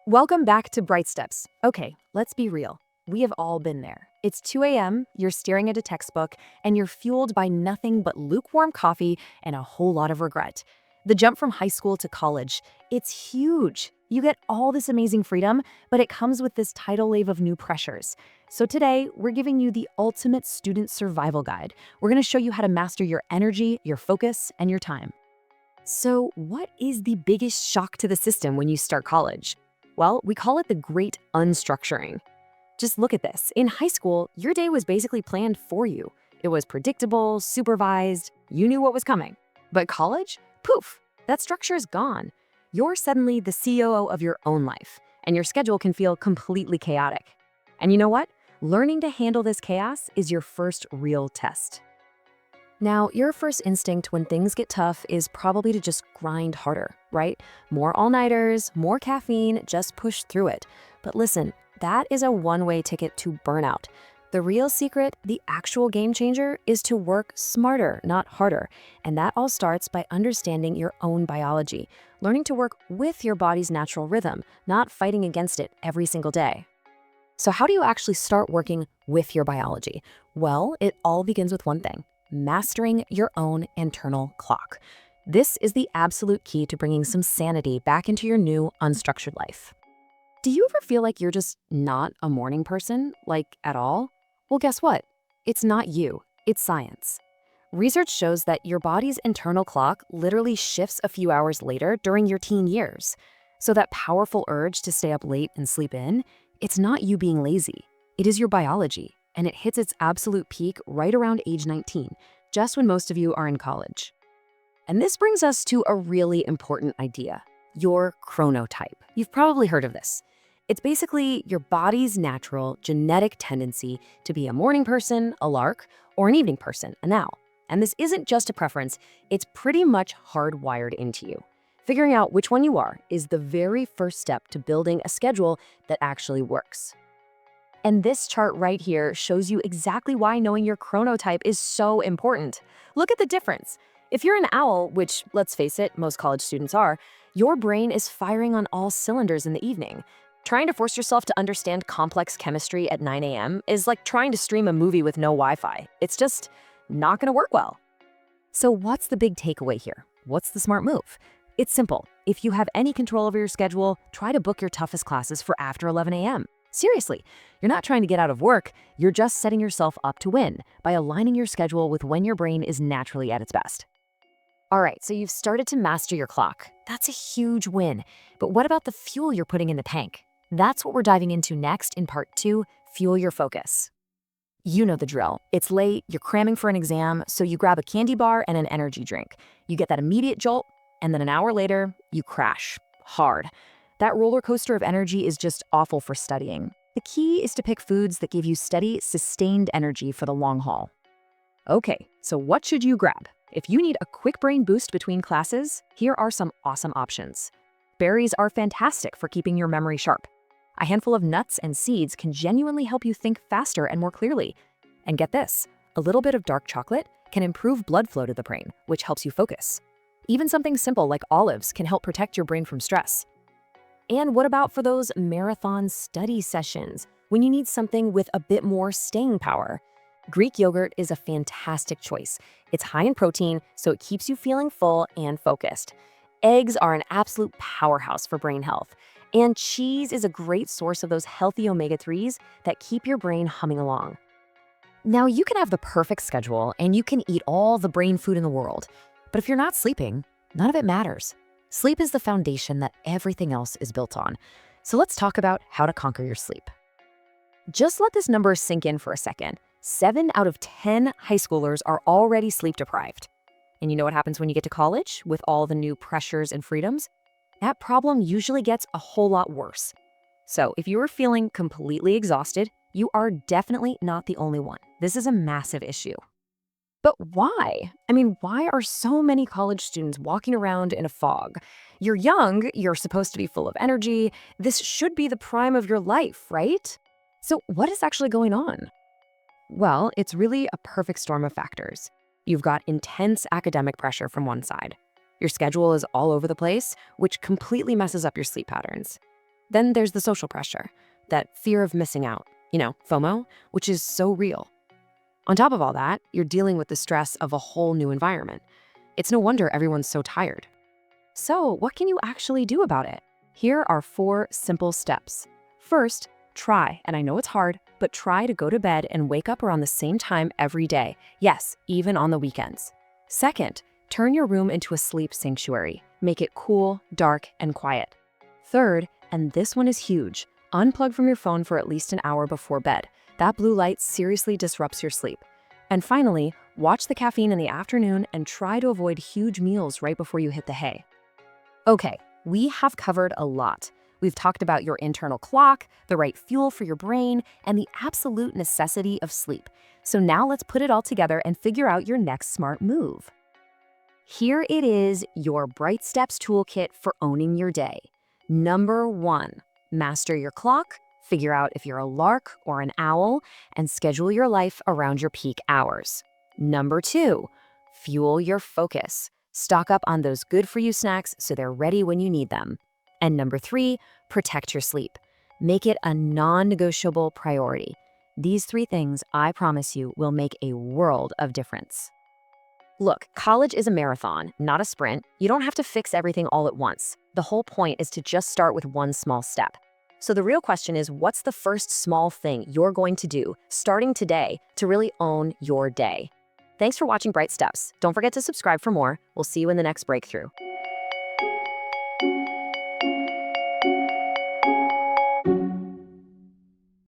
Welcome back to Bright Steps. Okay, let's be real. We have all been there. It's 2 a.m., you're staring at a textbook, and you're fueled by nothing but lukewarm coffee and a whole lot of regret. The jump from high school to college, it's huge. You get all this amazing freedom, but it comes with this tidal wave of new pressures. So today, we're giving you the ultimate student survival guide. We're going to show you how to master your energy, your focus, and your time. So, what is the biggest shock to the system when you start college? Well, we call it the great unstructuring. Just look at this. In high school, your day was basically planned for you. It was predictable, supervised, you knew what was coming. But college? Poof, that structure is gone. You're suddenly the COO of your own life, and your schedule can feel completely chaotic. And you know what? Learning to handle this chaos is your first real test. Now, your first instinct when things get tough is probably to just grind harder, right? More all-nighters, more caffeine, just push through it. But listen, that is a one-way ticket to burnout. The real secret, the actual game changer, is to work smarter, not harder. And that all starts by understanding your own biology, learning to work with your body's natural rhythm, not fighting against it every single day. So how do you actually start working with your biology? Well, it all begins with one thing: mastering your own internal clock. This is the absolute key to bringing some sanity back into your new unstructured life. Do you ever feel like you're just not a morning person, like at all? Well, guess what? It's not you, it's science. Research shows that your body's internal clock literally shifts a few hours later during your teen years. So that powerful urge to stay up late and sleep in, it's not you being lazy. It is your biology, and it hits its absolute peak right around age 19, just when most of you are in college. And this brings us to a really important idea: your chronotype. You've probably heard of this. It's basically your body's natural genetic tendency to be a morning person, a lark, or an evening person, an owl. And this isn't just a preference, it's pretty much hardwired into you. Figuring out which one you are is the very first step to building a schedule that actually works. And this chart right here shows you exactly why knowing your chronotype is so important. Look at the difference. If you're an owl, which, let's face it, most college students are, your brain is firing on all cylinders in the evening. Trying to force yourself to understand complex chemistry at 9 a.m. is like trying to stream a movie with no Wi-Fi. It's just not going to work well. So what's the big takeaway here? What's the smart move? It's simple. If you have any control over your schedule, try to book your toughest classes for after 11 a.m. Seriously, you're not trying to get out of work, you're just setting yourself up to win by aligning your schedule with when your brain is naturally at its best. All right, so you've started to master your clock. That's a huge win. But what about the fuel you're putting in the tank? That's what we're diving into next in part 2, Fuel Your Focus. You know the drill. It's late, you're cramming for an exam, so you grab a candy bar and an energy drink. You get that immediate jolt, and then an hour later, you crash. Hard. That roller coaster of energy is just awful for studying. The key is to pick foods that give you steady, sustained energy for the long haul. Okay, so what should you grab? If you need a quick brain boost between classes, here are some awesome options. Berries are fantastic for keeping your memory sharp. A handful of nuts and seeds can genuinely help you think faster and more clearly. And get this, a little bit of dark chocolate can improve blood flow to the brain, which helps you focus. Even something simple like olives can help protect your brain from stress. And what about for those marathon study sessions, when you need something with a bit more staying power? Greek yogurt is a fantastic choice. It's high in protein, so it keeps you feeling full and focused. Eggs are an absolute powerhouse for brain health. And cheese is a great source of those healthy omega-3s that keep your brain humming along. Now, you can have the perfect schedule and you can eat all the brain food in the world. But if you're not sleeping, none of it matters. Sleep is the foundation that everything else is built on. So let's talk about how to conquer your sleep. Just let this number sink in for a second. 7 out of 10 high schoolers are already sleep deprived. And you know what happens when you get to college with all the new pressures and freedoms? That problem usually gets a whole lot worse. So if you are feeling completely exhausted, you are definitely not the only one. This is a massive issue. But why? I mean, why are so many college students walking around in a fog? You're young, you're supposed to be full of energy. This should be the prime of your life, right? So what is actually going on? Well, it's really a perfect storm of factors. You've got intense academic pressure from one side. Your schedule is all over the place, which completely messes up your sleep patterns. Then there's the social pressure, that fear of missing out, FOMO, which is so real. On top of all that, you're dealing with the stress of a whole new environment. It's no wonder everyone's so tired. So, what can you actually do about it? Here are 4 simple steps. First, try, and I know it's hard, but try to go to bed and wake up around the same time every day. Yes, even on the weekends. Second, turn your room into a sleep sanctuary. Make it cool, dark, and quiet. Third, and this one is huge, unplug from your phone for at least an hour before bed. That blue light seriously disrupts your sleep. And finally, watch the caffeine in the afternoon and try to avoid huge meals right before you hit the hay. Okay, we have covered a lot. We've talked about your internal clock, the right fuel for your brain, and the absolute necessity of sleep. So now let's put it all together and figure out your next smart move. Here it is, your Bright Steps toolkit for owning your day. Number 1, master your clock, figure out if you're a lark or an owl, and schedule your life around your peak hours. Number 2, fuel your focus. Stock up on those good-for-you snacks so they're ready when you need them. And number 3, protect your sleep. Make it a non-negotiable priority. These 3 things, I promise you, will make a world of difference. Look, college is a marathon, not a sprint. You don't have to fix everything all at once. The whole point is to just start with one small step. So the real question is, what's the first small thing you're going to do, starting today, to really own your day? Thanks for watching Bright Steps. Don't forget to subscribe for more. We'll see you in the next breakthrough.